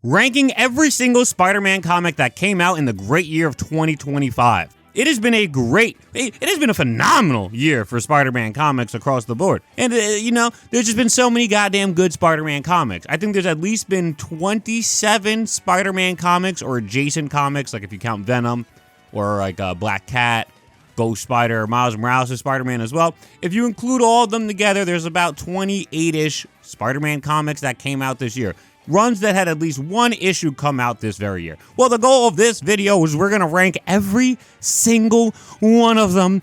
ranking every single Spider-Man comic that came out in the great year of 2025. It has been a phenomenal year for Spider-Man comics across the board. And, there's just been so many goddamn good Spider-Man comics. I think there's at least been 27 Spider-Man comics or adjacent comics, like if you count Venom or like Black Cat, Ghost Spider, Miles Morales' Spider-Man as well. If you include all of them together, there's about 28-ish Spider-Man comics that came out this year. Runs that had at least one issue come out this very year. Well, the goal of this video is we're going to rank every single one of them.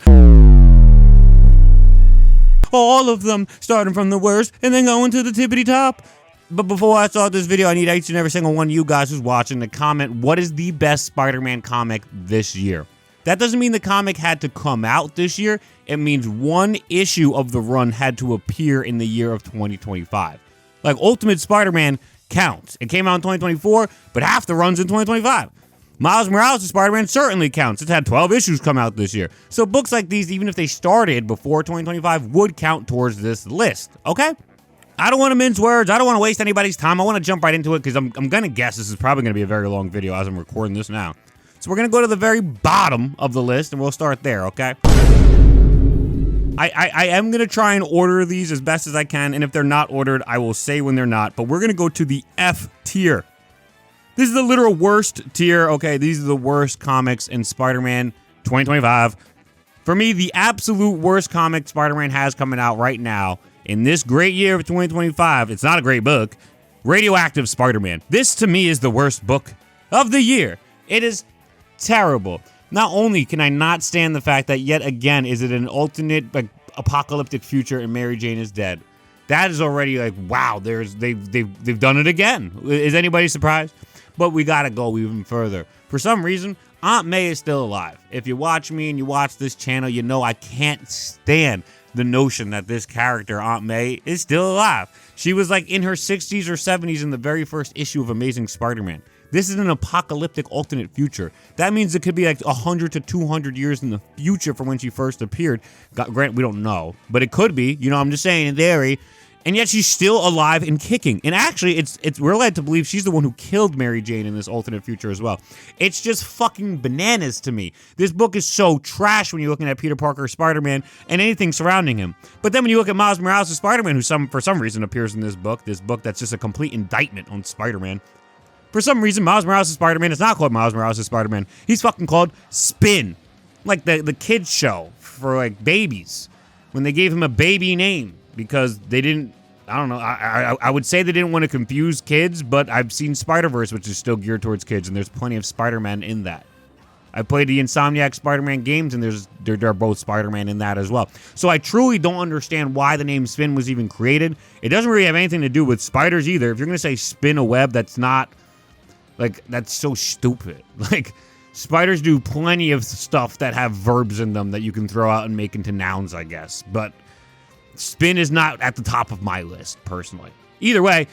All of them, starting from the worst and then going to the tippity top. But before I start this video, I need each and every single one of you guys who's watching to comment what is the best Spider-Man comic this year. That doesn't mean the comic had to come out this year. It means one issue of the run had to appear in the year of 2025. Like Ultimate Spider-Man counts. It came out in 2024, but half the run's in 2025. Miles Morales' Spider-Man certainly counts. It's had 12 issues come out this year. So books like these, even if they started before 2025, would count towards this list, okay? I don't want to mince words. I don't want to waste anybody's time. I want to jump right into it because I'm going to guess this is probably going to be a very long video as I'm recording this now. So we're going to go to the very bottom of the list, and we'll start there, okay? I am going to try and order these as best as I can, and if they're not ordered, I will say when they're not, but we're going to go to the F tier. This is the literal worst tier, okay? These are the worst comics in Spider-Man 2025. For me, the absolute worst comic Spider-Man has coming out right now in this great year of 2025, it's not a great book, Radioactive Spider-Man. This, to me, is the worst book of the year. It is terrible. Not only can I not stand the fact that yet again is it an alternate like apocalyptic future and Mary Jane is dead. That is already like wow. They've done it again. Is anybody surprised? But we gotta go even further. For some reason, Aunt May is still alive. If you watch me and you watch this channel, you know I can't stand the notion that this character Aunt May is still alive. She was like in her 60s or 70s in the very first issue of Amazing Spider-Man. This is an apocalyptic alternate future. That means it could be like 100 to 200 years in the future from when she first appeared. Grant, we don't know, but it could be. You know, I'm just saying in theory. And yet she's still alive and kicking. And actually, we're led to believe she's the one who killed Mary Jane in this alternate future as well. It's just fucking bananas to me. This book is so trash when you're looking at Peter Parker, Spider-Man, and anything surrounding him. But then when you look at Miles Morales' Spider-Man, who for some reason appears in this book that's just a complete indictment on Spider-Man. For some reason, Miles Morales' Spider-Man is not called Miles Morales' Spider-Man. He's fucking called Spin. Like the kids show for like babies. When they gave him a baby name. Because they didn't, I don't know, I would say they didn't want to confuse kids, but I've seen Spider-Verse, which is still geared towards kids, and there's plenty of Spider-Man in that. I played the Insomniac Spider-Man games, and they're both Spider-Man in that as well. So I truly don't understand why the name Spin was even created. It doesn't really have anything to do with spiders either. If you're going to say spin a web, that's not, like, that's so stupid. Like, spiders do plenty of stuff that have verbs in them that you can throw out and make into nouns, I guess. But Spin is not at the top of my list, personally. Either way,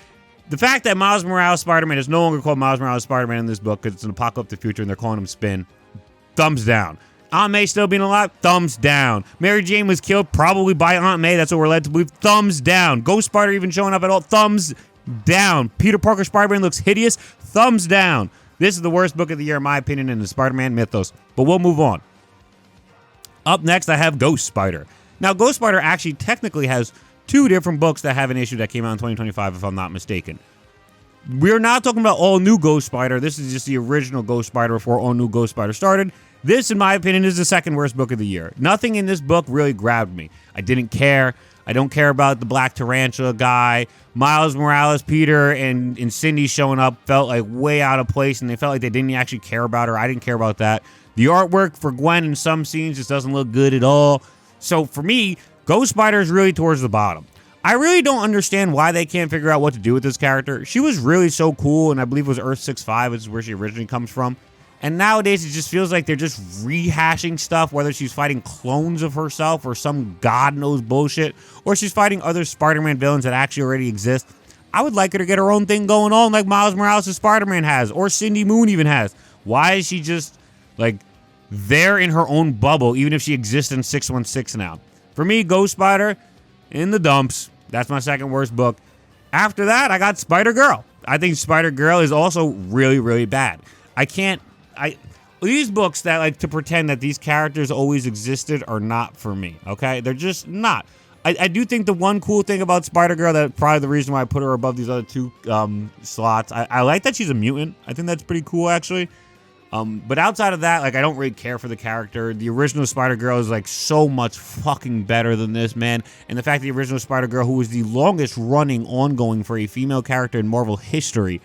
the fact that Miles Morales Spider-Man is no longer called Miles Morales Spider-Man in this book because it's an apocalyptic future and they're calling him Spin, thumbs down. Aunt May still being alive, thumbs down. Mary Jane was killed probably by Aunt May, that's what we're led to believe, thumbs down. Ghost Spider even showing up at all, thumbs down. Peter Parker Spider-Man looks hideous, thumbs down. This is the worst book of the year, in my opinion, in the Spider-Man mythos. But we'll move on. Up next, I have Ghost Spider. Now, Ghost Spider actually technically has two different books that have an issue that came out in 2025, if I'm not mistaken. We're not talking about all new Ghost Spider. This is just the original Ghost Spider before all new Ghost Spider started. This, in my opinion, is the second worst book of the year. Nothing in this book really grabbed me. I didn't care. I don't care about the Black Tarantula guy. Miles Morales, Peter, and Cindy showing up felt like way out of place, and they felt like they didn't actually care about her. I didn't care about that. The artwork for Gwen in some scenes just doesn't look good at all. So for me, Ghost Spider is really towards the bottom. I really don't understand why they can't figure out what to do with this character. She was really so cool, and I believe it was Earth 6-5 is where she originally comes from. And nowadays, it just feels like they're just rehashing stuff, whether she's fighting clones of herself or some god-knows bullshit, or she's fighting other Spider-Man villains that actually already exist. I would like her to get her own thing going on like Miles Morales' Spider-Man has, or Cindy Moon even has. Why is she just, like, there in her own bubble, even if she exists in 616 now? For me, Ghost Spider, in the dumps. That's my second worst book. After that, I got Spider-Girl. I think Spider-Girl is also really, really bad. These books that like to pretend that these characters always existed are not for me, okay? They're just not. I do think the one cool thing about Spider-Girl, that probably the reason why I put her above these other two slots, I like that she's a mutant. I think that's pretty cool, actually. But outside of that, like, I don't really care for the character. The original Spider-Girl is, like, so much fucking better than this, man. And the fact that the original Spider-Girl, who was the longest running ongoing for a female character in Marvel history,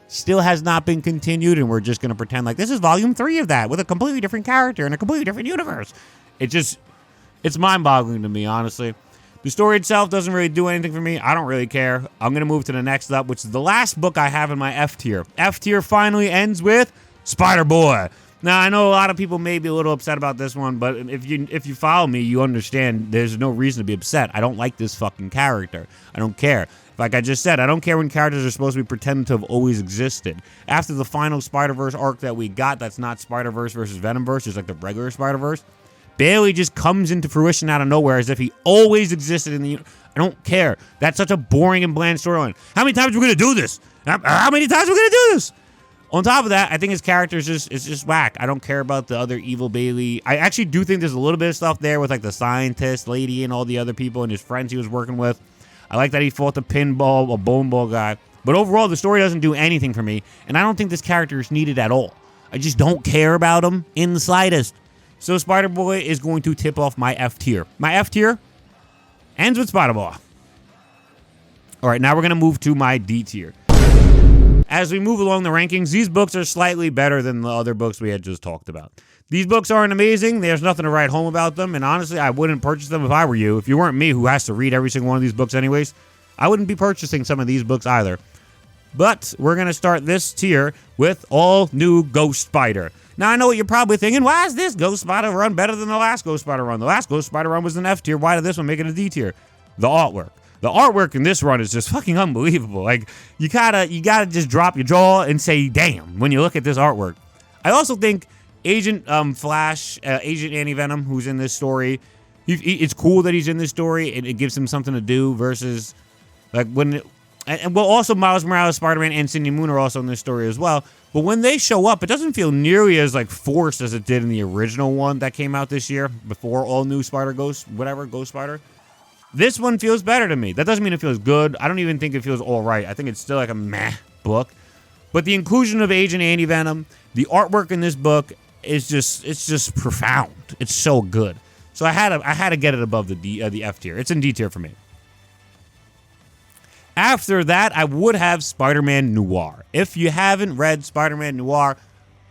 still has not been continued, and we're just going to pretend like this is volume 3 of that with a completely different character in a completely different universe. It's mind-boggling to me, honestly. The story itself doesn't really do anything for me. I don't really care. I'm going to move to the next up, which is the last book I have in my F tier. F tier finally ends with Spider-Boy. Now, I know a lot of people may be a little upset about this one, but if you follow me, you understand there's no reason to be upset. I don't like this fucking character. I don't care. Like I just said, I don't care when characters are supposed to be pretending to have always existed. After the final Spider-Verse arc that we got, that's not Spider-Verse versus Venomverse, just like the regular Spider-Verse, Bailey just comes into fruition out of nowhere as if he always existed in the universe. I don't care. That's such a boring and bland storyline. How many times are we going to do this? How many times are we going to do this? On top of that, I think his character is just whack. I don't care about the other evil Bailey. I actually do think there's a little bit of stuff there with like the scientist lady and all the other people and his friends he was working with. I like that he fought the pinball, a bone ball guy. But overall, the story doesn't do anything for me, and I don't think this character is needed at all. I just don't care about him in the slightest. So Spider-Boy is going to tip off my F tier. My F tier ends with Spider-Boy. All right, now we're going to move to my D tier. As we move along the rankings, these books are slightly better than the other books we had just talked about. These books aren't amazing. There's nothing to write home about them. And honestly, I wouldn't purchase them if I were you. If you weren't me, who has to read every single one of these books anyways, I wouldn't be purchasing some of these books either. But we're going to start this tier with all new Ghost Spider. Now, I know what you're probably thinking. Why is this Ghost Spider run better than the last Ghost Spider run? The last Ghost Spider run was an F tier. Why did this one make it a D tier? The artwork. The artwork in this run is just fucking unbelievable. Like, you gotta just drop your jaw and say, damn, when you look at this artwork. I also think Agent Flash, Agent Anti-Venom, who's in this story, it's cool that he's in this story. It gives him something to do versus, like, also Miles Morales, Spider-Man, and Cindy Moon are also in this story as well. But when they show up, it doesn't feel nearly as, like, forced as it did in the original one that came out this year, before all new Ghost Spider. This one feels better to me. That doesn't mean it feels good. I don't even think it feels all right. I think it's still like a meh book. But the inclusion of Agent Anti-Venom, the artwork in this book is just profound. It's so good. So I had to get it above the F tier. It's in D tier for me. After that, I would have Spider-Man Noir. If you haven't read Spider-Man Noir,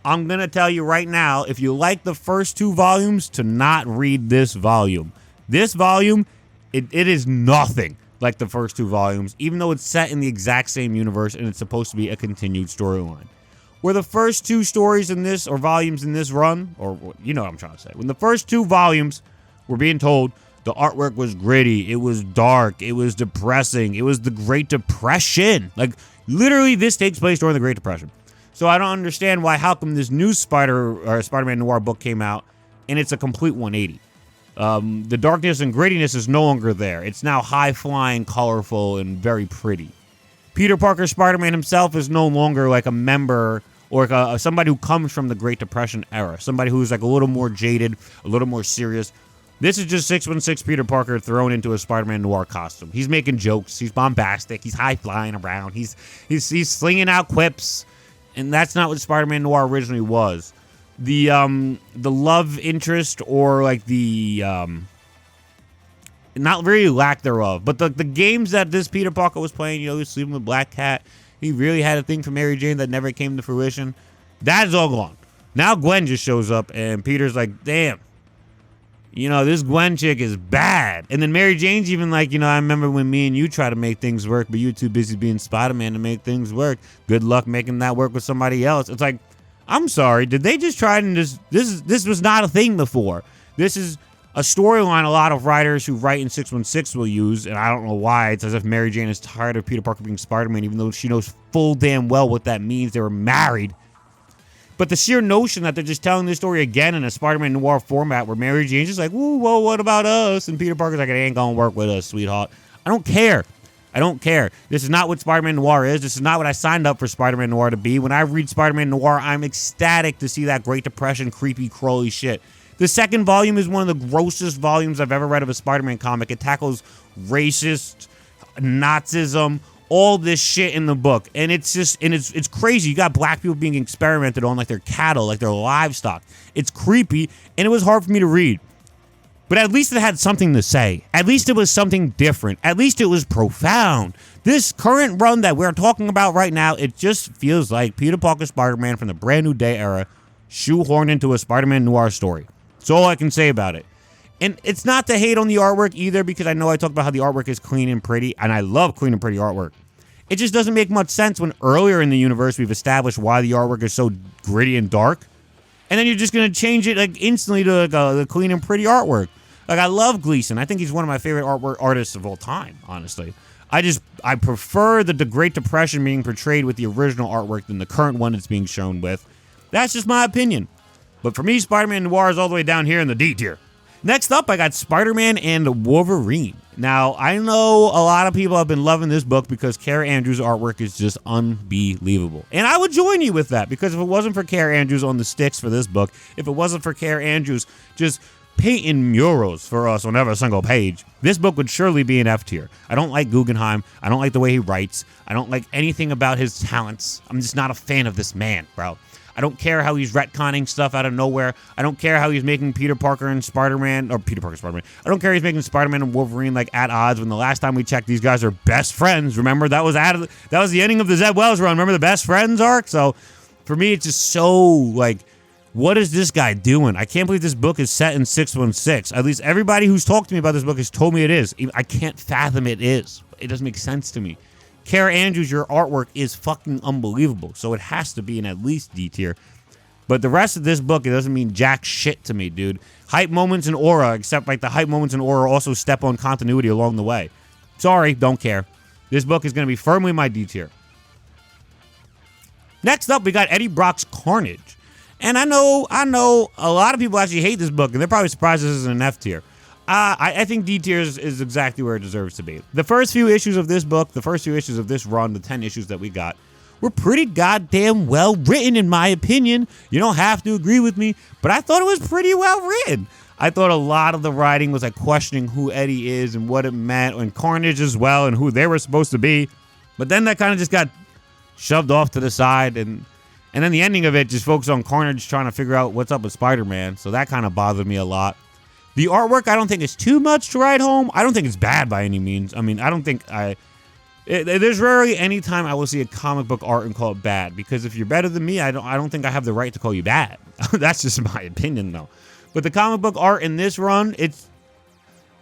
I'm going to tell you right now, if you like the first 2 volumes, to not read this volume. This volume, it is nothing like the first 2 volumes, even though it's set in the exact same universe and it's supposed to be a continued storyline. Where the first 2 stories in this, or volumes in this run, or you know what I'm trying to say. When the first 2 volumes were being told, the artwork was gritty, it was dark, it was depressing, it was the Great Depression. Like, literally, this takes place during the Great Depression. So I don't understand how come this new Spider-Man Noir book came out, and it's a complete 180. The darkness and grittiness is no longer there. It's now high-flying, colorful, and very pretty. Peter Parker Spider-Man himself is no longer like a member or like somebody who comes from the Great Depression era. Somebody who's like a little more jaded, a little more serious. This is just 616 Peter Parker thrown into a Spider-Man Noir costume. He's making jokes. He's bombastic. He's high-flying around. He's slinging out quips. And that's not what Spider-Man Noir originally was. The love interest, or like the not really lack thereof, but the games that this Peter Parker was playing, he was sleeping with Black Cat, he really had a thing for Mary Jane that never came to fruition. That is all gone. Now Gwen just shows up and Peter's like, damn, this Gwen chick is bad. And then Mary Jane's even like, I remember when me and you try to make things work, but you're too busy being Spider-Man to make things work. Good luck making that work with somebody else. It's like, I'm sorry, did they just try and this was not a thing before. This is a storyline a lot of writers who write in 616 will use, and I don't know why. It's as if Mary Jane is tired of Peter Parker being Spider-Man, even though she knows full damn well what that means. They were married. But the sheer notion that they're just telling this story again in a Spider-Man Noir format where Mary Jane's just like, whoa, what about us? And Peter Parker's like, it ain't gonna work with us, sweetheart. I don't care. I don't care. This is not what Spider-Man Noir is. This is not what I signed up for Spider-Man Noir to be. When I read Spider-Man Noir, I'm ecstatic to see that Great Depression, creepy, crawly shit. The second volume is one of the grossest volumes I've ever read of a Spider-Man comic. It tackles racist, Nazism, all this shit in the book. And it's just, and it's crazy. You got black people being experimented on like they're cattle, like they're livestock. It's creepy, and it was hard for me to read. But at least it had something to say. At least it was something different. At least it was profound. This current run that we're talking about right now, it just feels like Peter Parker Spider-Man from the Brand New Day era shoehorned into a Spider-Man Noir story. That's all I can say about it. And it's not to hate on the artwork either, because I know I talked about how the artwork is clean and pretty, and I love clean and pretty artwork. It just doesn't make much sense when earlier in the universe we've established why the artwork is so gritty and dark, and then you're just going to change it like instantly to like the clean and pretty artwork. Like, I love Gleason. I think he's one of my favorite artists of all time, honestly. I prefer the Great Depression being portrayed with the original artwork than the current one it's being shown with. That's just my opinion. But for me, Spider-Man Noir is all the way down here in the D tier. Next up, I got Spider-Man and Wolverine. Now, I know a lot of people have been loving this book because Kara Andrews' artwork is just unbelievable. And I would join you with that, because if it wasn't for Kara Andrews on the sticks for this book, if it wasn't for Kara Andrews just painting murals for us on every single page, this book would surely be an F tier. I don't like Guggenheim. I don't like the way he writes. I don't like anything about his talents. I'm just not a fan of this man, bro. I don't care how he's retconning stuff out of nowhere. I don't care how he's making Peter Parker and Spider-Man, or Peter Parker Spider-Man. I don't care he's making Spider-Man and Wolverine like at odds when the last time we checked, these guys are best friends. Remember, that was the ending of the Zed Wells run. Remember the best friends arc? So for me, it's just so like, what is this guy doing? I can't believe this book is set in 616. At least everybody who's talked to me about this book has told me it is. I can't fathom it is. It doesn't make sense to me. Kara Andrews, your artwork is fucking unbelievable, so it has to be in at least D tier. But the rest of this book, it doesn't mean jack shit to me, dude. Hype moments and aura, except like the hype moments and aura also step on continuity along the way. Sorry, don't care. This book is going to be firmly my D tier. Next up, we got Eddie Brock's Carnage. And I know a lot of people actually hate this book, and they're probably surprised this is an F tier. I think D tier is exactly where it deserves to be. The first few issues of this book, the first few issues of this run, the 10 issues that we got, were pretty goddamn well written, in my opinion. You don't have to agree with me, but I thought it was pretty well written. I thought a lot of the writing was like questioning who Eddie is and what it meant, and Carnage as well, and who they were supposed to be. But then that kind of just got shoved off to the side, and then the ending of it just focused on Carnage trying to figure out what's up with Spider-Man, so that kind of bothered me a lot. The artwork, I don't think is too much to write home. I don't think it's bad by any means. I mean, I don't think there's rarely any time I will see a comic book art and call it bad, because if you're better than me, I don't think I have the right to call you bad. That's just my opinion, though. But the comic book art in this run, it's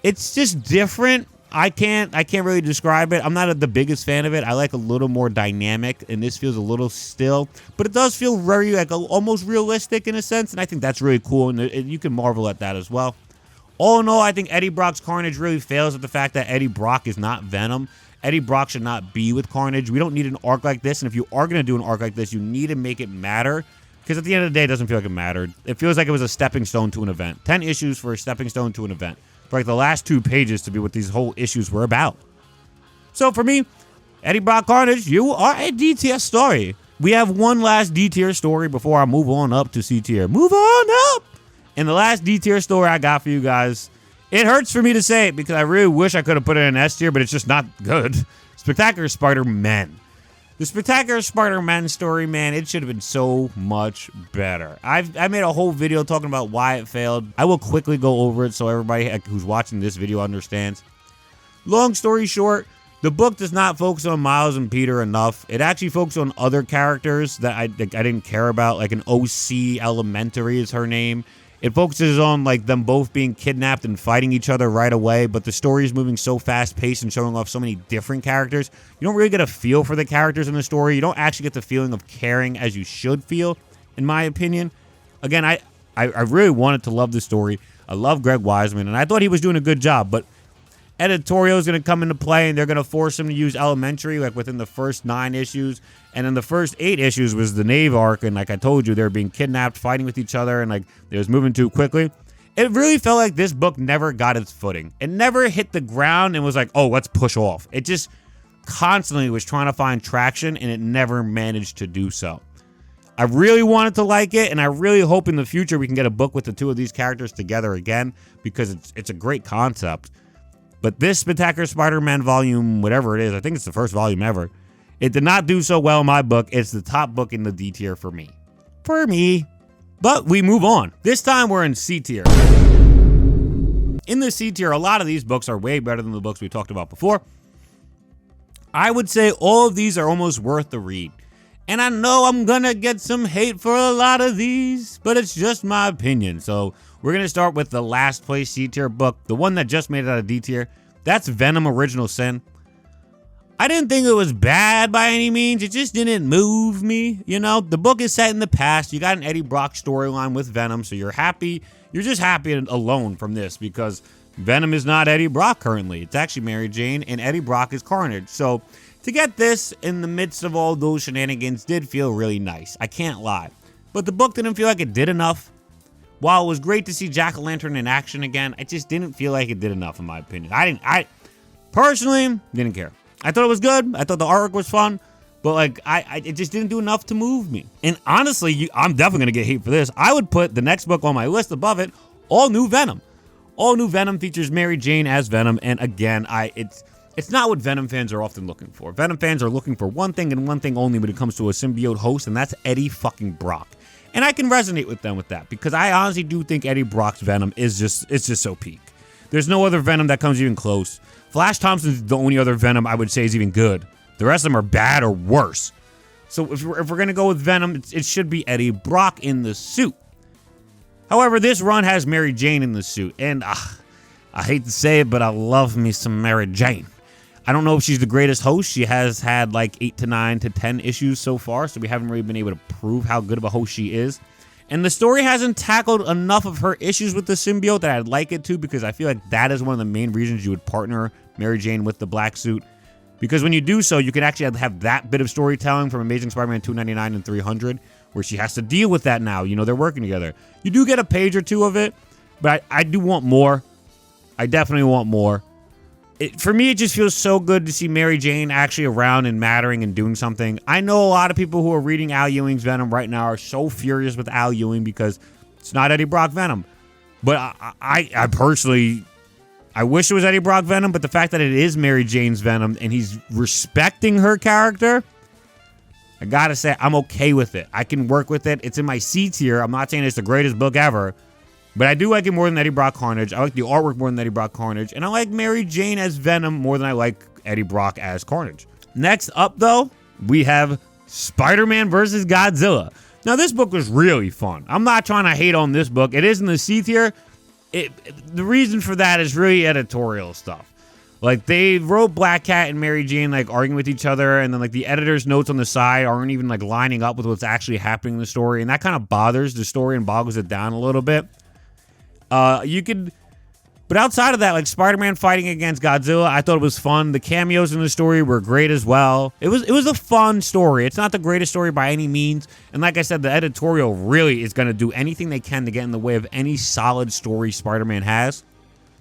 just different. I can't really describe it. I'm not the biggest fan of it. I like a little more dynamic, and this feels a little still, but it does feel very like almost realistic in a sense, and I think that's really cool, and you can marvel at that as well. All in all, I think Eddie Brock's Carnage really fails at the fact that Eddie Brock is not Venom. Eddie Brock should not be with Carnage. We don't need an arc like this, and if you are going to do an arc like this, you need to make it matter, because at the end of the day, it doesn't feel like it mattered. It feels like it was a stepping stone to an event. 10 issues for a stepping stone to an event. For like the last 2 pages to be what these whole issues were about. So for me, Eddie Brock Carnage, you are a D tier story. We have one last D tier story before I move on up to C tier. Move on up! And the last D tier story I got for you guys, it hurts for me to say it because I really wish I could have put it in S tier, but it's just not good. Spectacular Spider-Man. The Spectacular Spider-Man story, man, it should have been so much better. I made a whole video talking about why it failed. I will quickly go over it so everybody who's watching this video understands. Long story short, the book does not focus on Miles and Peter enough. It actually focuses on other characters that I didn't care about, like an OC Elementary is her name. It focuses on like them both being kidnapped and fighting each other right away, but the story is moving so fast-paced and showing off so many different characters. You don't really get a feel for the characters in the story. You don't actually get the feeling of caring as you should feel, in my opinion. Again, I really wanted to love the story. I love Greg Wiseman, and I thought he was doing a good job, but editorial is going to come into play, and they're going to force him to use Elementary like within the first 9 issues. And then the first 8 issues was the Nave arc, and like I told you, they were being kidnapped, fighting with each other, and like it was moving too quickly. It really felt like this book never got its footing. It never hit the ground and was like, oh, let's push off. It just constantly was trying to find traction, and it never managed to do so. I really wanted to like it, and I really hope in the future we can get a book with the two of these characters together again, because it's a great concept. But this Spectacular Spider-Man volume, whatever it is, I think it's the first volume ever, it did not do so well in my book. It's the top book in the D tier for me. But we move on. This time we're in C tier. In the C tier, a lot of these books are way better than the books we talked about before. I would say all of these are almost worth the read. And I know I'm gonna get some hate for a lot of these, but it's just my opinion. So we're gonna start with the last place C tier book, the one that just made it out of D tier. That's Venom Original Sin. I didn't think it was bad by any means. It just didn't move me. You know, the book is set in the past. You got an Eddie Brock storyline with Venom, so you're happy. You're just happy alone from this because Venom is not Eddie Brock currently. It's actually Mary Jane, and Eddie Brock is Carnage. So to get this in the midst of all those shenanigans did feel really nice. I can't lie. But the book didn't feel like it did enough. While it was great to see Jack-o'-lantern in action again, I just didn't feel like it did enough in my opinion. I personally didn't care. I thought it was good. I thought the artwork was fun. But like, it just didn't do enough to move me. And honestly, I'm definitely going to get hate for this. I would put the next book on my list above it, All New Venom. All New Venom features Mary Jane as Venom. And again, it's not what Venom fans are often looking for. Venom fans are looking for one thing and one thing only when it comes to a symbiote host, and that's Eddie fucking Brock. And I can resonate with them with that because I honestly do think Eddie Brock's Venom is just so peak. There's no other Venom that comes even close. Flash Thompson's the only other Venom I would say is even good. The rest of them are bad or worse. So if we're going to go with Venom, it should be Eddie Brock in the suit. However, this run has Mary Jane in the suit. And I hate to say it, but I love me some Mary Jane. I don't know if she's the greatest host. She has had like 8 to 9 to 10 issues so far, so we haven't really been able to prove how good of a host she is. And the story hasn't tackled enough of her issues with the symbiote that I'd like it to, because I feel like that is one of the main reasons you would partner Mary Jane with the black suit. Because when you do so, you can actually have that bit of storytelling from Amazing Spider-Man 299 and 300, where she has to deal with that now. You know, they're working together. You do get a page or two of it, but I do want more. I definitely want more. For me, it just feels so good to see Mary Jane actually around and mattering and doing something. I know a lot of people who are reading Al Ewing's Venom right now are so furious with Al Ewing because it's not Eddie Brock Venom. But I personally, I wish it was Eddie Brock Venom, but the fact that it is Mary Jane's Venom and he's respecting her character, I gotta say, I'm okay with it. I can work with it. It's in my C tier. I'm not saying it's the greatest book ever, but I do like it more than Eddie Brock Carnage. I like the artwork more than Eddie Brock Carnage. And I like Mary Jane as Venom more than I like Eddie Brock as Carnage. Next up, though, we have Spider-Man vs. Godzilla. Now, this book was really fun. I'm not trying to hate on this book. It is in the C tier. The reason for that is really editorial stuff. Like, they wrote Black Cat and Mary Jane, like, arguing with each other, and then, like, the editor's notes on the side aren't even, like, lining up with what's actually happening in the story, and that kind of bothers the story and boggles it down a little bit. But outside of that, like Spider-Man fighting against Godzilla, I thought it was fun. The cameos in the story were great as well. It was a fun story. It's not the greatest story by any means. And like I said, the editorial really is going to do anything they can to get in the way of any solid story Spider-Man has.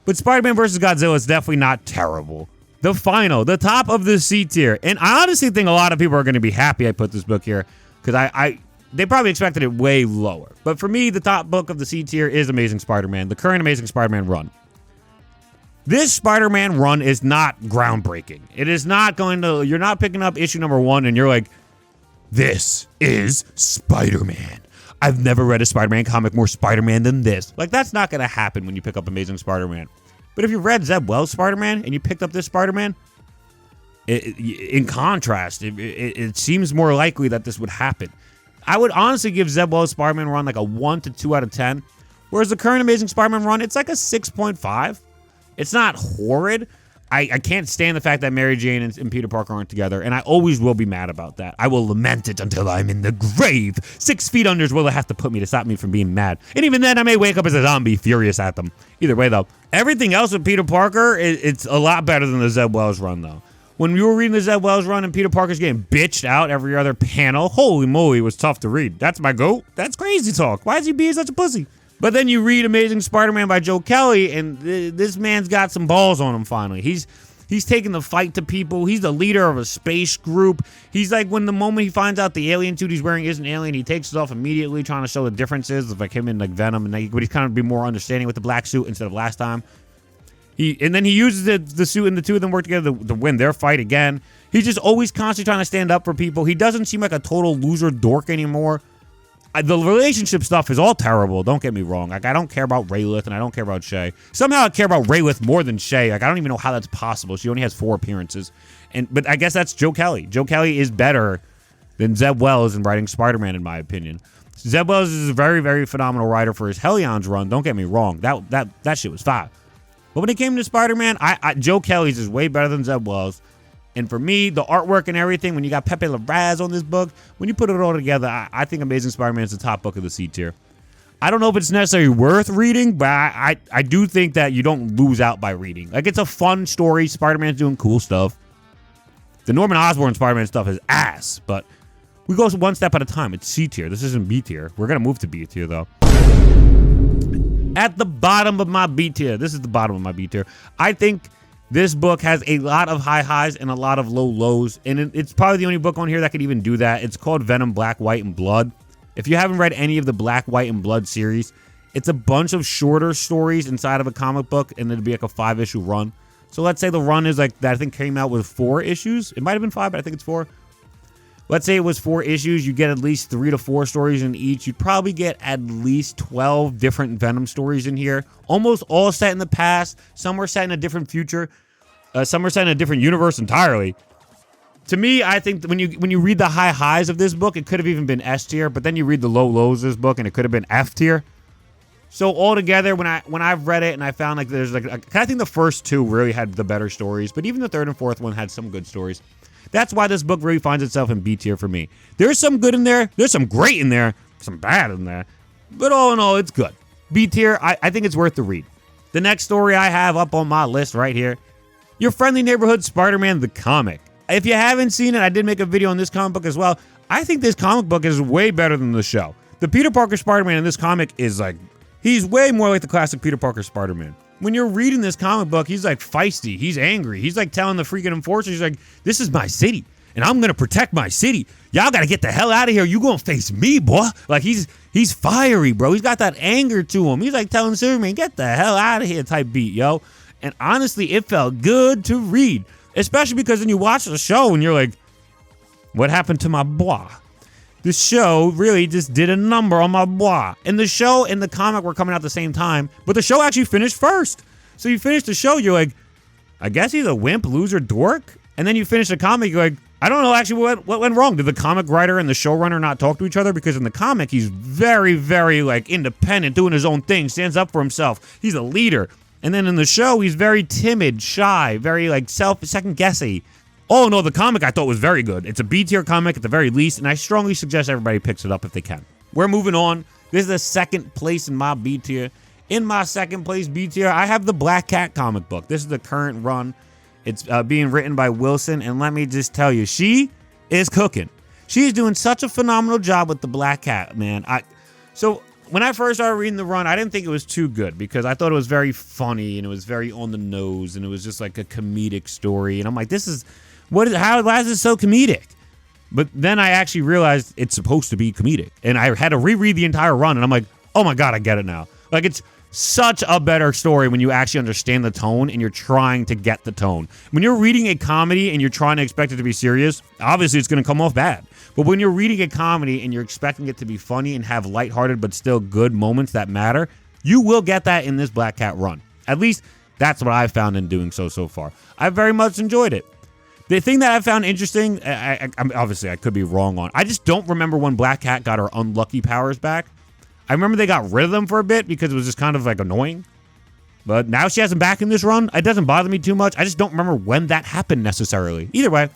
But Spider-Man vs. Godzilla is definitely not terrible. The top of the C tier. And I honestly think a lot of people are going to be happy I put this book here, because they probably expected it way lower. But for me, the top book of the C tier is Amazing Spider-Man, the current Amazing Spider-Man run. This Spider-Man run is not groundbreaking. It is not you're not picking up issue number 1 and you're like, this is Spider-Man. I've never read a Spider-Man comic more Spider-Man than this. Like, that's not going to happen when you pick up Amazing Spider-Man. But if you read Zeb Wells' Spider-Man and you picked up this Spider-Man, in contrast, it seems more likely that this would happen. I would honestly give Zeb Wells' Spider-Man run like a 1 to 2 out of 10. Whereas the current Amazing Spider-Man run, it's like a 6.5. It's not horrid. I can't stand the fact that Mary Jane and Peter Parker aren't together, and I always will be mad about that. I will lament it until I'm in the grave. 6 feet under is where they have to put me to stop me from being mad. And even then, I may wake up as a zombie, furious at them. Either way, though, everything else with Peter Parker, it's a lot better than the Zeb Wells run, though. When we were reading the Zeb Wells run and Peter Parker's getting bitched out every other panel, holy moly, it was tough to read. That's my goat. That's crazy talk. Why is he being such a pussy? But then you read Amazing Spider-Man by Joe Kelly, and this man's got some balls on him finally. He's He's taking the fight to people. He's the leader of a space group. He's like, when the moment he finds out the alien suit he's wearing isn't alien, he takes it off immediately, trying to show the differences of like him and like Venom, and like, but he's kind of be more understanding with the black suit instead of last time. And then he uses the suit, and the two of them work together to win their fight again. He's just always constantly trying to stand up for people. He doesn't seem like a total loser dork anymore. The relationship stuff is all terrible. Don't get me wrong. Like, I don't care about Rayleigh, and I don't care about Shay. Somehow I care about Rayleigh more than Shay. Like, I don't even know how that's possible. She only has 4 appearances. But I guess that's Joe Kelly. Joe Kelly is better than Zeb Wells in writing Spider-Man, in my opinion. Zeb Wells is a very, very phenomenal writer for his Hellions run. Don't get me wrong. That shit was fire. But when it came to Spider-Man, Joe Kelly's is way better than Zeb Wells. And for me, the artwork and everything, when you got Pepe Larraz on this book, when you put it all together, I think Amazing Spider-Man is the top book of the C tier. I don't know if it's necessarily worth reading, but I do think that you don't lose out by reading. Like, it's a fun story. Spider-Man's doing cool stuff. The Norman Osborn Spider-Man stuff is ass, but we go one step at a time. It's C tier. This isn't B tier. We're going to move to B tier, though. At the bottom of my B tier, this is the bottom of my B tier, I think this book has a lot of high highs and a lot of low lows, and it's probably the only book on here that could even do that. It's called Venom, Black, White, and Blood. If you haven't read any of the Black, White, and Blood series, it's a bunch of shorter stories inside of a comic book, and it'd be like a 5-issue run. So let's say the run is like that. I think came out with 4 issues. It might have been 5, but I think it's 4. Let's say it was 4 issues. You get at least 3 to 4 stories in each. You'd probably get at least 12 different Venom stories in here. Almost all set in the past. Some were set in a different future. Some were set in a different universe entirely. To me, I think that when you read the high highs of this book, it could have even been S tier. But then you read the low lows of this book, and it could have been F tier. So altogether, when I've read it and I found like there's like I think the first 2 really had the better stories, but even the 3rd and 4th one had some good stories. That's why this book really finds itself in B tier for me. There's some good in there. There's some great in there. Some bad in there. But all in all, it's good. B tier, I think it's worth the read. The next story I have up on my list right here, Your Friendly Neighborhood Spider-Man the Comic. If you haven't seen it, I did make a video on this comic book as well. I think this comic book is way better than the show. The Peter Parker Spider-Man in this comic is like, he's way more like the classic Peter Parker Spider-Man. When you're reading this comic book, he's like feisty. He's angry. He's like telling the freaking enforcers, he's like, this is my city, and I'm going to protect my city. Y'all got to get the hell out of here. You going to face me, boy. Like, he's fiery, bro. He's got that anger to him. He's like telling Superman, get the hell out of here type beat, yo. And honestly, it felt good to read, especially because then you watch the show and you're like, what happened to my boy? The show really just did a number on my boy. And the show and the comic were coming out at the same time, but the show actually finished first. So you finish the show, you're like, I guess he's a wimp, loser, dork. And then you finish the comic, you're like, I don't know actually what went wrong. Did the comic writer and the showrunner not talk to each other? Because in the comic, he's very, very like independent, doing his own thing, stands up for himself. He's a leader. And then in the show, he's very timid, shy, very like second-guessy. Oh, no, the comic I thought was very good. It's a B-tier comic at the very least, and I strongly suggest everybody picks it up if they can. We're moving on. This is the second place in my B-tier. In my second place B-tier, I have the Black Cat comic book. This is the current run. It's being written by Wilson, and let me just tell you, she is cooking. She's doing such a phenomenal job with the Black Cat, man. So when I first started reading the run, I didn't think it was too good because I thought it was very funny, and it was very on the nose, and it was just like a comedic story. And I'm like, this is... why is it so comedic? But then I actually realized it's supposed to be comedic. And I had to reread the entire run, and I'm like, oh my God, I get it now. Like, it's such a better story when you actually understand the tone and you're trying to get the tone. When you're reading a comedy and you're trying to expect it to be serious, obviously it's going to come off bad. But when you're reading a comedy and you're expecting it to be funny and have lighthearted but still good moments that matter, you will get that in this Black Cat run. At least that's what I've found in doing so far. I very much enjoyed it. The thing that I found interesting, obviously I could be wrong on, I just don't remember when Black Cat got her unlucky powers back. I remember they got rid of them for a bit because it was just kind of like annoying. But now she has them back in this run. It doesn't bother me too much. I just don't remember when that happened necessarily. Either way,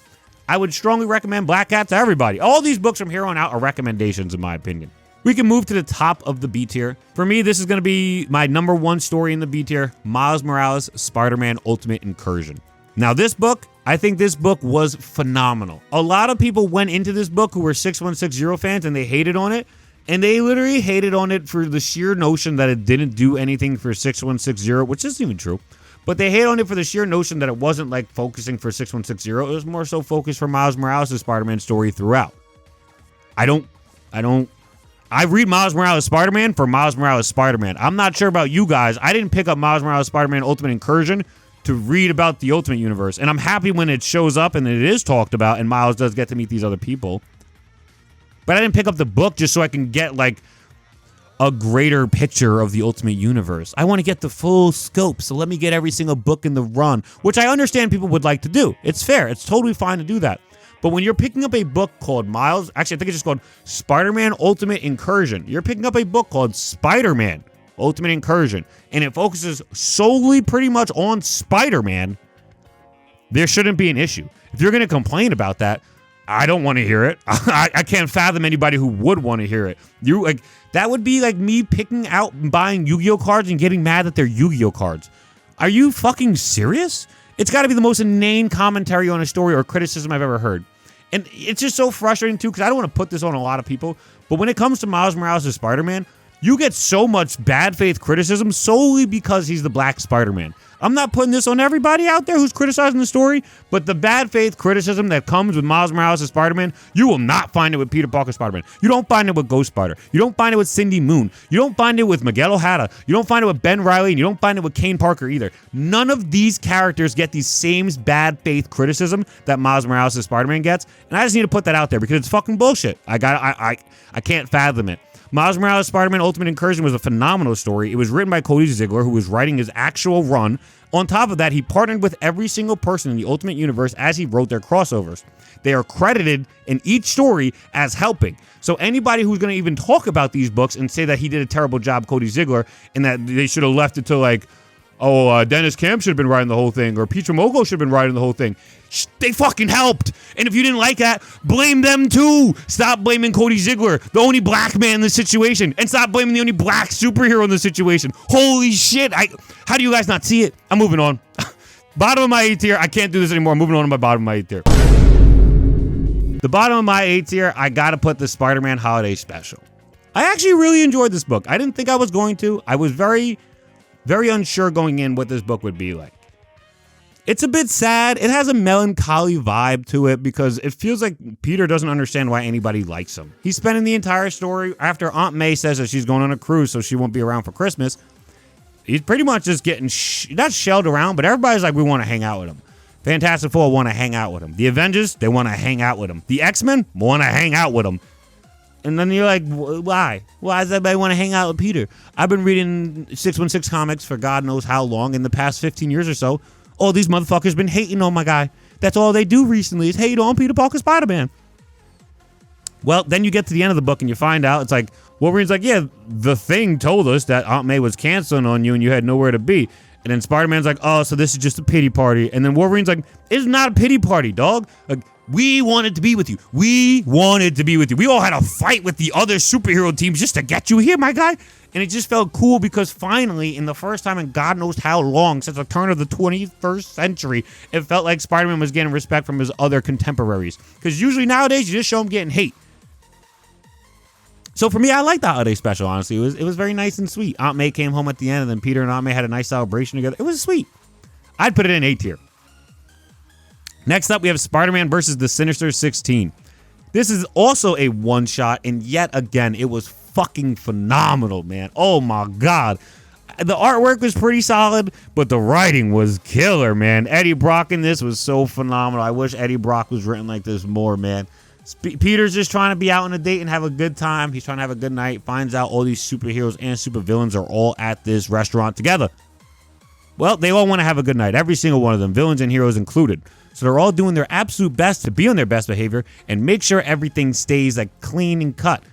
I would strongly recommend Black Cat to everybody. All these books from here on out are recommendations in my opinion. We can move to the top of the B tier. For me, this is going to be my number 1 story in the B tier, Miles Morales' Spider-Man Ultimate Incursion. Now this book, I think this book was phenomenal. A lot of people went into this book who were 6160 fans and they hated on it. And they literally hated on it for the sheer notion that it didn't do anything for 6160, which isn't even true. But they hate on it for the sheer notion that it wasn't like focusing for 6160. It was more so focused for Miles Morales' Spider-Man story throughout. I read Miles Morales Spider-Man for Miles Morales Spider-Man. I'm not sure about you guys. I didn't pick up Miles Morales Spider-Man Ultimate Incursion to read about the Ultimate Universe. And I'm happy when it shows up and it is talked about and Miles does get to meet these other people. But I didn't pick up the book just so I can get like a greater picture of the Ultimate Universe. I want to get the full scope, so let me get every single book in the run, which I understand people would like to do. It's fair. It's totally fine to do that. But when you're picking up a book called Miles, actually, I think it's just called Spider-Man Ultimate Incursion. You're picking up a book called Spider-Man Ultimate Incursion, and it focuses solely pretty much on Spider-Man. There shouldn't be an issue. If you're going to complain about that, I don't want to hear it. I can't fathom anybody who would want to hear it. That would be like me picking out and buying Yu-Gi-Oh cards and getting mad that they're Yu-Gi-Oh cards. Are you fucking serious? It's got to be the most inane commentary on a story or criticism I've ever heard. And it's just so frustrating, too, because I don't want to put this on a lot of people. But when it comes to Miles Morales as Spider-Man, you get so much bad faith criticism solely because he's the black Spider-Man. I'm not putting this on everybody out there who's criticizing the story, but the bad faith criticism that comes with Miles Morales as Spider-Man, you will not find it with Peter Parker Spider-Man. You don't find it with Ghost Spider. You don't find it with Cindy Moon. You don't find it with Miguel Ojeda. You don't find it with Ben Reilly, and you don't find it with Kane Parker either. None of these characters get these same bad faith criticism that Miles Morales as Spider-Man gets, and I just need to put that out there because it's fucking bullshit. I can't fathom it. Miles Morales Spider-Man Ultimate Incursion was a phenomenal story. It was written by Cody Ziegler, who was writing his actual run. On top of that, he partnered with every single person in the Ultimate Universe as he wrote their crossovers. They are credited in each story as helping. So anybody who's going to even talk about these books and say that he did a terrible job, Cody Ziegler, and that they should have left it to like, Dennis Camp should have been writing the whole thing, or Peter Mogo should have been writing the whole thing. They fucking helped. And if you didn't like that, blame them too. Stop blaming Cody Ziegler, the only black man in the situation, and stop blaming the only black superhero in the situation. Holy shit. How do you guys not see it? I'm moving on. Bottom of my A tier. I can't do this anymore. I'm moving on to my bottom of my A tier. The bottom of my A tier, I gotta put the Spider-Man Holiday Special. I actually really enjoyed this book. I didn't think I was going to. I was very unsure going in what this book would be like. It's a bit sad. It has a melancholy vibe to it because it feels like Peter doesn't understand why anybody likes him. He's spending the entire story after Aunt May says that she's going on a cruise so she won't be around for Christmas. He's pretty much just getting not shelled around, but everybody's like, we want to hang out with him. Fantastic Four want to hang out with him. The Avengers, they want to hang out with him. The X-Men want to hang out with him. And then you're like, why? Why does everybody want to hang out with Peter? I've been reading 616 comics for God knows how long in the past 15 years or so. All these motherfuckers been hating on my guy. That's all they do recently is hate on Peter Parker Spider-Man. Well, then you get to the end of the book and you find out it's like, Wolverine's like, yeah, the Thing told us that Aunt May was canceling on you and you had nowhere to be. And then Spider-Man's like, oh, so this is just a pity party. And then Wolverine's like, it's not a pity party, dog. Like, we wanted to be with you. We wanted to be with you. We all had a fight with the other superhero teams just to get you here, my guy. And it just felt cool because finally, in the first time in God knows how long, since the turn of the 21st century, it felt like Spider-Man was getting respect from his other contemporaries. Because usually nowadays, you just show him getting hate. So for me, I liked the holiday special, honestly. It was very nice and sweet. Aunt May came home at the end, and then Peter and Aunt May had a nice celebration together. It was sweet. I'd put it in A tier. Next up, we have Spider-Man versus the Sinister 16. This is also a one-shot, and yet again, it was fucking phenomenal, man. Oh my God. The artwork was pretty solid, but the writing was killer, man. Eddie Brock in this was so phenomenal. I wish Eddie Brock was written like this more, man. Peter's just trying to be out on a date and have a good time. He's trying to have a good night. Finds out all these superheroes and supervillains are all at this restaurant together. Well, they all want to have a good night. Every single one of them, villains and heroes included. So they're all doing their absolute best to be on their best behavior and make sure everything stays like clean and cut.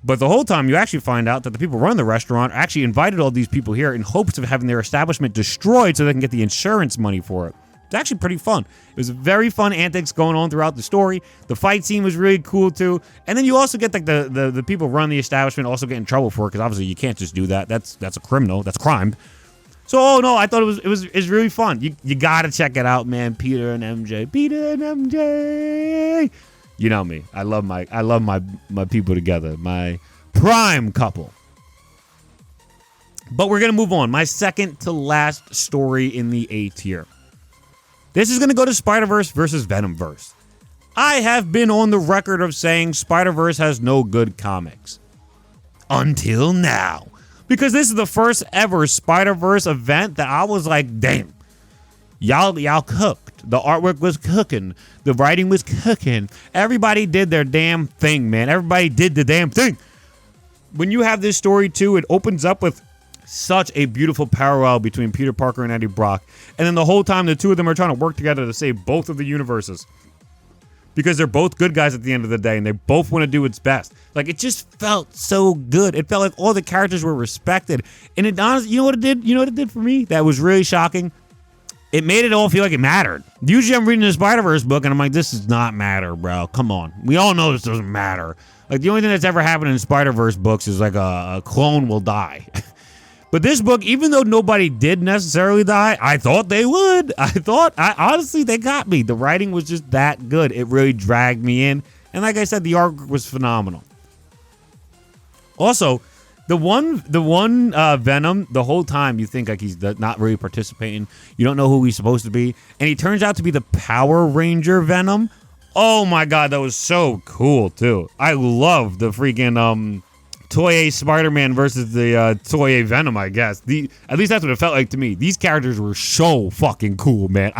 But the whole time you actually find out that the people running the restaurant actually invited all these people here in hopes of having their establishment destroyed so they can get the insurance money for it. It's actually pretty fun. It was very fun antics going on throughout the story. The fight scene was really cool too. And then you also get like the people running the establishment also get in trouble for it because obviously you can't just do that. That's a criminal. That's a crime. So, oh no, I thought it was really fun. You gotta check it out, man. Peter and MJ. Peter and MJ. You know me. I love my people together. My prime couple. But we're going to move on. My second to last story in the A tier. This is going to go to Spider-Verse versus Venomverse. I have been on the record of saying Spider-Verse has no good comics. Until now. Because this is the first ever Spider-Verse event that I was like, damn. Y'all cooked. The artwork was cooking. The writing was cooking. Everybody did their damn thing, man. Everybody did the damn thing. When you have this story, too, it opens up with such a beautiful parallel between Peter Parker and Eddie Brock. And then the whole time, the two of them are trying to work together to save both of the universes. Because they're both good guys at the end of the day, and they both want to do what's best. Like, it just felt so good. It felt like all the characters were respected. And it honestly, you know what it did? You know what it did for me? That was really shocking. It made it all feel like it mattered. Usually I'm reading the Spider-Verse book and I'm like, this does not matter, bro. Come on. We all know this doesn't matter. Like, the only thing that's ever happened in Spider-Verse books is like a clone will die. But this book, even though nobody did necessarily die, I thought they would. Honestly, they got me. The writing was just that good. It really dragged me in. And like I said, the artwork was phenomenal. Also, the one Venom, the whole time you think like he's not really participating. You don't know who he's supposed to be. And he turns out to be the Power Ranger Venom. Oh my God, that was so cool too. I love the freaking Toei Spider-Man versus the Toei Venom, I guess. At least that's what it felt like to me. These characters were so fucking cool, man.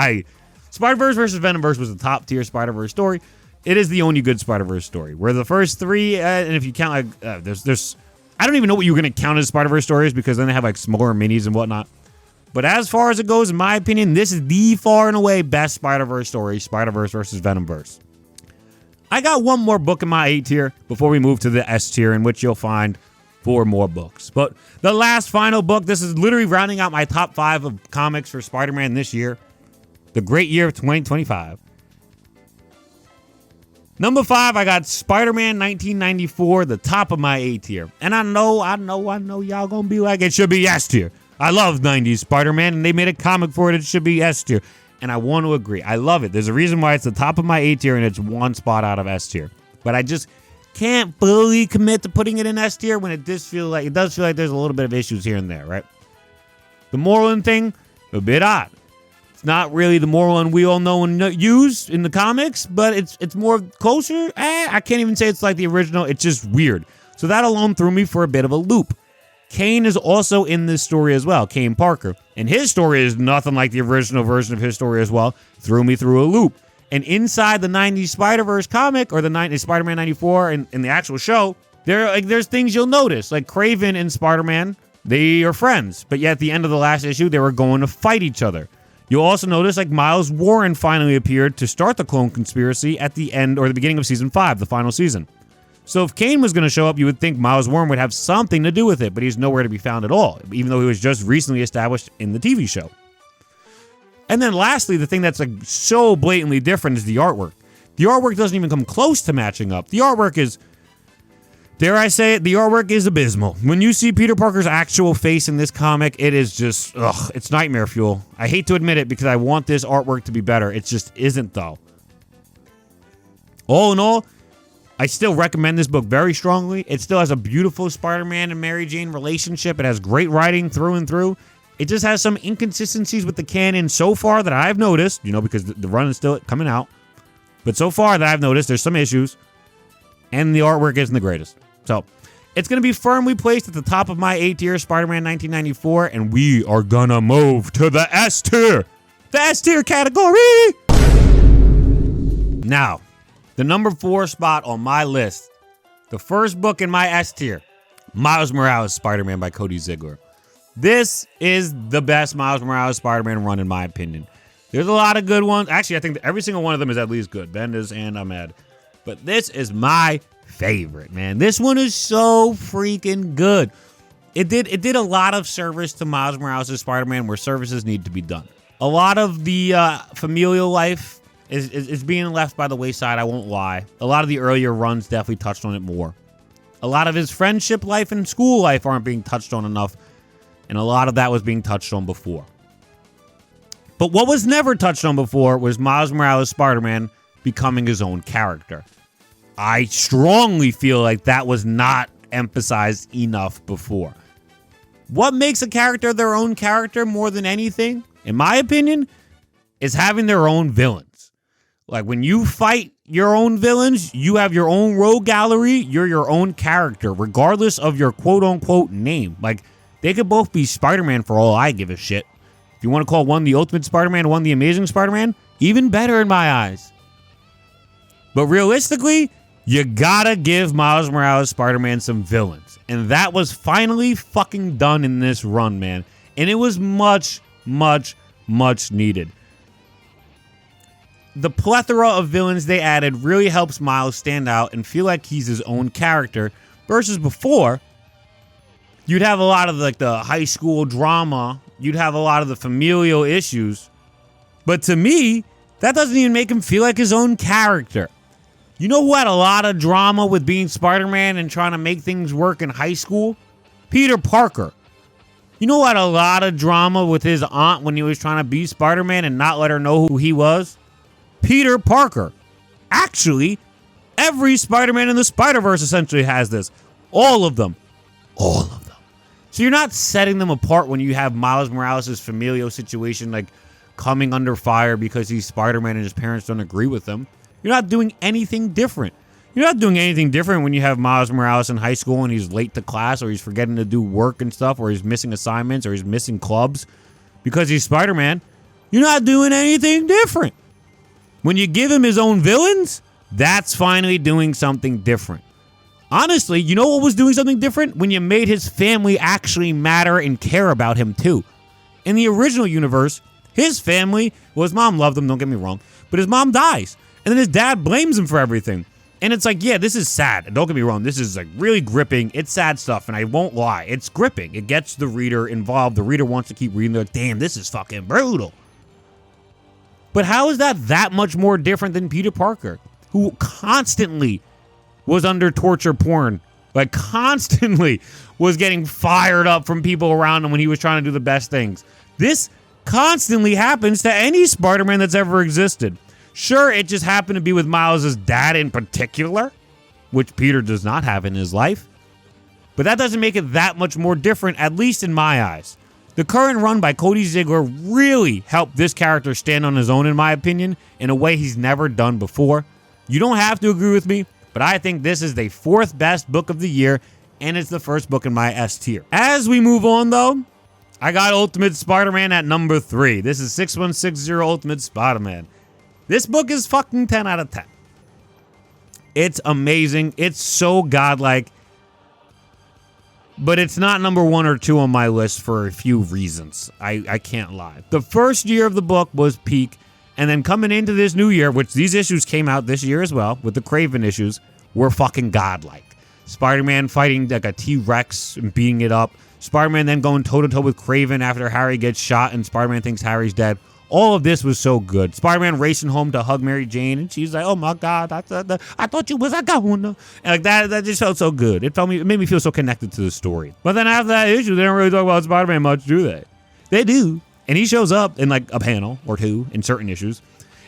Spider-Verse versus Venomverse was the top tier Spider-Verse story. It is the only good Spider-Verse story. Where the first three, and if you count like, there's I don't even know what you're going to count as Spider-Verse stories because then they have like smaller minis and whatnot. But as far as it goes, in my opinion, this is the far and away best Spider-Verse story, Spider-Verse versus Venomverse. I got one more book in my A tier before we move to the S tier, in which you'll find 4 more books. But the last final book, this is literally rounding out my top 5 of comics for Spider-Man this year. The great year of 2025. Number 5, I got Spider-Man 1994, the top of my A tier. And I know y'all gonna be like, it should be S tier. I love 90s Spider-Man, and they made a comic for it. It should be S tier. And I want to agree. I love it. There's a reason why it's the top of my A tier, and it's one spot out of S tier. But I just can't fully commit to putting it in S tier when it does feel like there's a little bit of issues here and there, right? The Moreland thing, a bit odd. Not really the Moreland we all know and use in the comics, but it's more closer. I can't even say it's like the original. It's just weird. So that alone threw me for a bit of a loop. Kane is also in this story as well, Kane Parker. And his story is nothing like the original version of his story as well. Threw me through a loop. And inside the 90s Spider-Verse comic, or the 90s Spider-Man 94 in the actual show, there's things you'll notice. Like Kraven and Spider-Man, they are friends. But yet at the end of the last issue, they were going to fight each other. You'll also notice like Miles Warren finally appeared to start the clone conspiracy at the end or the beginning of season 5, the final season. So if Kane was going to show up, you would think Miles Warren would have something to do with it, but he's nowhere to be found at all, even though he was just recently established in the TV show. And then lastly, the thing that's like so blatantly different is the artwork. The artwork doesn't even come close to matching up. The artwork is, dare I say it, the artwork is abysmal. When you see Peter Parker's actual face in this comic, it is just, it's nightmare fuel. I hate to admit it because I want this artwork to be better. It just isn't, though. All in all, I still recommend this book very strongly. It still has a beautiful Spider-Man and Mary Jane relationship. It has great writing through and through. It just has some inconsistencies with the canon so far that I've noticed, because the run is still coming out. But so far that I've noticed, there's some issues. And the artwork isn't the greatest. So, it's going to be firmly placed at the top of my A tier, Spider-Man 1994, and we are going to move to the S tier. The S tier category! Now, the number 4 spot on my list, the first book in my S tier, Miles Morales Spider-Man by Cody Ziegler. This is the best Miles Morales Spider-Man run in my opinion. There's a lot of good ones. Actually, I think every single one of them is at least good. Bendis and Ahmed. But this is my favorite, man. This one is so freaking good. It did a lot of service to Miles Morales' Spider-Man where services need to be done. A lot of the familial life is being left by the wayside, I won't lie. A lot of the earlier runs definitely touched on it more. A lot of his friendship life and school life aren't being touched on enough, and a lot of that was being touched on before. But what was never touched on before was Miles Morales' Spider-Man becoming his own character. I strongly feel like that was not emphasized enough before. What makes a character their own character more than anything, in my opinion, is having their own villains. Like when you fight your own villains, you have your own rogue gallery, you're your own character, regardless of your quote-unquote name. Like, they could both be Spider-Man for all I give a shit. If you want to call one the Ultimate Spider-Man, one the Amazing Spider-Man, even better in my eyes. But realistically, you gotta give Miles Morales Spider-Man some villains. And that was finally fucking done in this run, man. And it was much, much, much needed. The plethora of villains they added really helps Miles stand out and feel like he's his own character. Versus before, you'd have a lot of like the high school drama. You'd have a lot of the familial issues. But to me, that doesn't even make him feel like his own character. You know who had a lot of drama with being Spider-Man and trying to make things work in high school? Peter Parker. You know who had a lot of drama with his aunt when he was trying to be Spider-Man and not let her know who he was? Peter Parker. Actually, every Spider-Man in the Spider-Verse essentially has this. All of them. All of them. So you're not setting them apart when you have Miles Morales' familial situation like coming under fire because he's Spider-Man and his parents don't agree with him. You're not doing anything different. You're not doing anything different when you have Miles Morales in high school and he's late to class or he's forgetting to do work and stuff or he's missing assignments or he's missing clubs because he's Spider-Man. You're not doing anything different. When you give him his own villains, that's finally doing something different. Honestly, you know what was doing something different? When you made his family actually matter and care about him too. In the original universe, his family, well, his mom loved him, don't get me wrong, but his mom dies. And then his dad blames him for everything. And it's like, yeah, this is sad. Don't get me wrong. This is like really gripping. It's sad stuff. And I won't lie. It's gripping. It gets the reader involved. The reader wants to keep reading. They're like, damn, this is fucking brutal. But how is that much more different than Peter Parker, who constantly was under torture porn, like constantly was getting fired up from people around him when he was trying to do the best things? This constantly happens to any Spider-Man that's ever existed. Sure, it just happened to be with Miles' dad in particular, which Peter does not have in his life. But that doesn't make it that much more different, at least in my eyes. The current run by Cody Ziegler really helped this character stand on his own, in my opinion, in a way he's never done before. You don't have to agree with me, but I think this is the 4th best book of the year, and it's the first book in my S tier. As we move on, though, I got Ultimate Spider-Man at number 3. This is 6160 Ultimate Spider-Man. This book is fucking 10 out of 10. It's amazing. It's so godlike. But it's not number 1 or 2 on my list for a few reasons. I can't lie. The first year of the book was peak. And then coming into this new year, which these issues came out this year as well, with the Kraven issues, were fucking godlike. Spider-Man fighting like a T-Rex and beating it up. Spider-Man then going toe-to-toe with Kraven after Harry gets shot and Spider-Man thinks Harry's dead. All of this was so good. Spider-Man racing home to hug Mary Jane, and she's like, "Oh my God, I thought you was a governor." And like that just felt so good. It made me feel so connected to the story. But then after that issue, they don't really talk about Spider-Man much, do they? They do, and he shows up in like a panel or two in certain issues.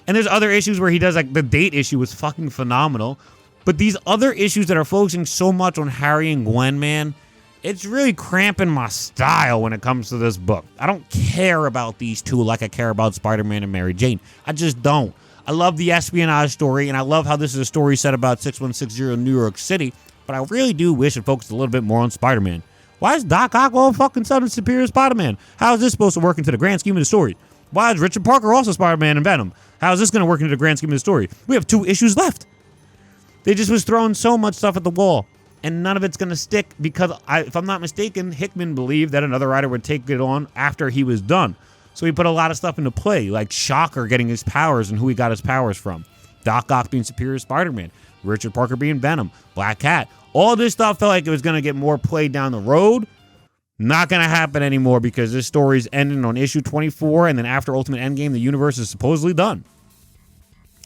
And there's other issues where he does, like the date issue was fucking phenomenal. But these other issues that are focusing so much on Harry and Gwen, man, it's really cramping my style when it comes to this book. I don't care about these two like I care about Spider-Man and Mary Jane. I just don't. I love the espionage story, and I love how this is a story set about 6160 New York City, but I really do wish it focused a little bit more on Spider-Man. Why is Doc Ock all fucking Southern Superior Spider-Man? How is this supposed to work into the grand scheme of the story? Why is Richard Parker also Spider-Man and Venom? How is this going to work into the grand scheme of the story? We have 2 issues left. They just was throwing so much stuff at the wall. And none of it's going to stick because, if I'm not mistaken, Hickman believed that another writer would take it on after he was done. So he put a lot of stuff into play, like Shocker getting his powers and who he got his powers from. Doc Ock being Superior Spider-Man. Richard Parker being Venom. Black Cat. All this stuff felt like it was going to get more play down the road. Not going to happen anymore because this story's ending on issue 24, and then after Ultimate Endgame, the universe is supposedly done.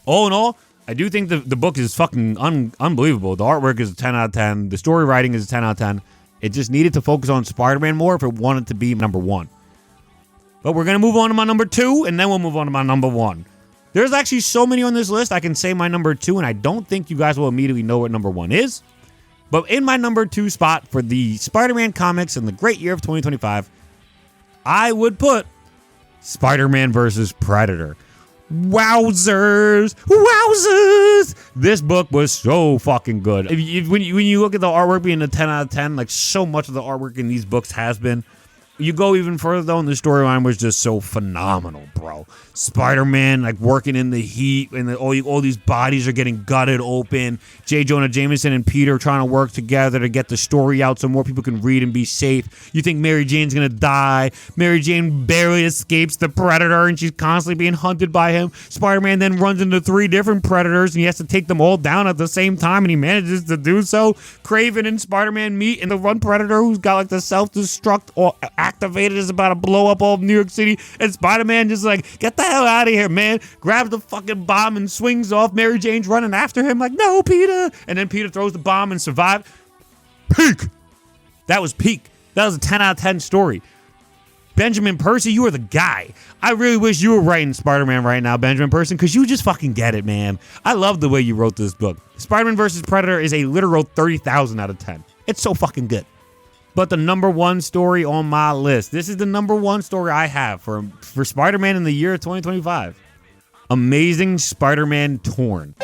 All in all, I do think the book is fucking unbelievable. The artwork is a 10 out of 10. The story writing is a 10 out of 10. It just needed to focus on Spider-Man more if it wanted to be number 1. But we're going to move on to my number 2, and then we'll move on to my number 1. There's actually so many on this list, I can say my number 2, and I don't think you guys will immediately know what number 1 is. But in my number 2 spot for the Spider-Man comics in the great year of 2025, I would put Spider-Man versus Predator. Wowzers! Wowzers! This book was so fucking good. When you look at the artwork being a 10 out of 10, like so much of the artwork in these books has been. You go even further though, and the storyline was just so phenomenal, bro. Spider-Man like working in the heat, and all these bodies are getting gutted open. J. Jonah Jameson and Peter trying to work together to get the story out so more people can read and be safe. You think Mary Jane's gonna die? Mary Jane barely escapes the Predator, and she's constantly being hunted by him. Spider-Man then runs into 3 different Predators, and he has to take them all down at the same time, and he manages to do so. Kraven and Spider-Man meet, and the one Predator who's got like the self-destruct or activated is about to blow up all of New York City, and Spider-Man just like, get the hell out of here, man. Grabs the fucking bomb and swings off. Mary Jane's running after him like, no, Peter. And then Peter throws the bomb and survived. Peak. That was peak. That was a 10 out of 10 story. Benjamin Percy, you are the guy. I really wish you were writing Spider-Man right now, Benjamin Percy, because you just fucking get it, man. I love the way you wrote this book. Spider-Man vs. Predator is a literal 30,000 out of 10. It's so fucking good. But the number 1 story on my list, this is the number 1 story I have for Spider-Man in the year of 2025. Amazing Spider-Man Torn.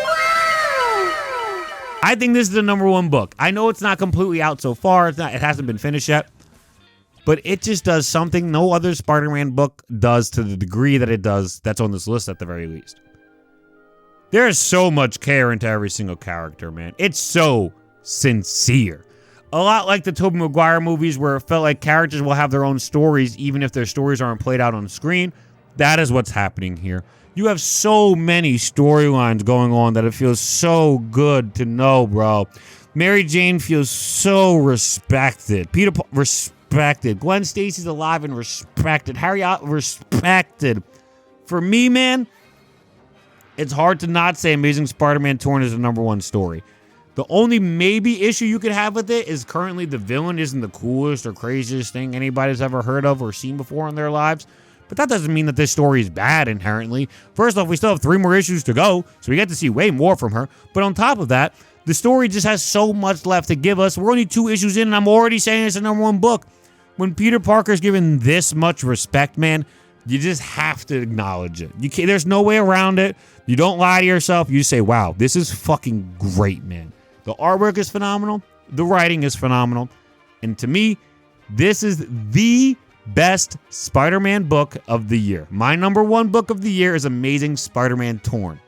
I think this is the number 1 book. I know it's not completely out so far. It hasn't been finished yet. But it just does something no other Spider-Man book does to the degree that it does that's on this list at the very least. There is so much care into every single character, man. It's so sincere. A lot like the Tobey Maguire movies where it felt like characters will have their own stories even if their stories aren't played out on the screen. That is what's happening here. You have so many storylines going on that it feels so good to know, bro. Mary Jane feels so respected. Peter respected. Gwen Stacy's alive and respected. Harry respected. For me, man, it's hard to not say Amazing Spider-Man Torn is the number 1 story. The only maybe issue you could have with it is currently the villain isn't the coolest or craziest thing anybody's ever heard of or seen before in their lives. But that doesn't mean that this story is bad inherently. First off, we still have 3 more issues to go, so we get to see way more from her. But on top of that, the story just has so much left to give us. We're only 2 issues in, and I'm already saying it's the number 1 book. When Peter Parker's given this much respect, man, you just have to acknowledge it. You can't, there's no way around it. You don't lie to yourself. You say, wow, this is fucking great, man. The artwork is phenomenal. The writing is phenomenal. And to me, this is the best Spider-Man book of the year. My number 1 book of the year is Amazing Spider-Man Torn.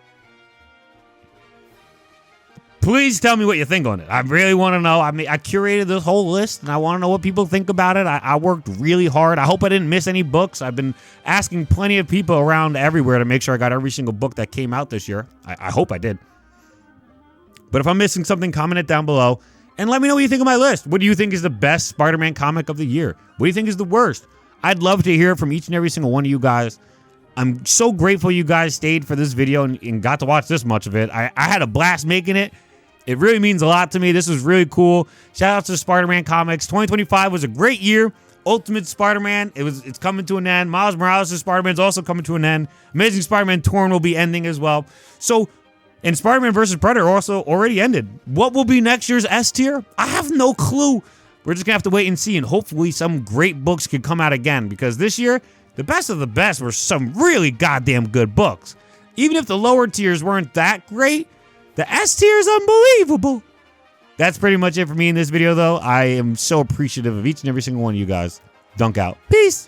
Please tell me what you think on it. I really want to know. I mean, I curated this whole list, and I want to know what people think about it. I worked really hard. I hope I didn't miss any books. I've been asking plenty of people around everywhere to make sure I got every single book that came out this year. I hope I did. But if I'm missing something, comment it down below. And let me know what you think of my list. What do you think is the best Spider-Man comic of the year? What do you think is the worst? I'd love to hear from each and every single one of you guys. I'm so grateful you guys stayed for this video and got to watch this much of it. I had a blast making it. It really means a lot to me. This was really cool. Shout out to Spider-Man Comics. 2025 was a great year. Ultimate Spider-Man, it's coming to an end. Miles Morales' Spider-Man is also coming to an end. Amazing Spider-Man Torn will be ending as well. So, and Spider-Man vs. Predator also already ended. What will be next year's S tier? I have no clue. We're just going to have to wait and see, and hopefully some great books could come out again, because this year, the best of the best were some really goddamn good books. Even if the lower tiers weren't that great, the S tier is unbelievable. That's pretty much it for me in this video, though. I am so appreciative of each and every single one of you guys. Dunk out. Peace.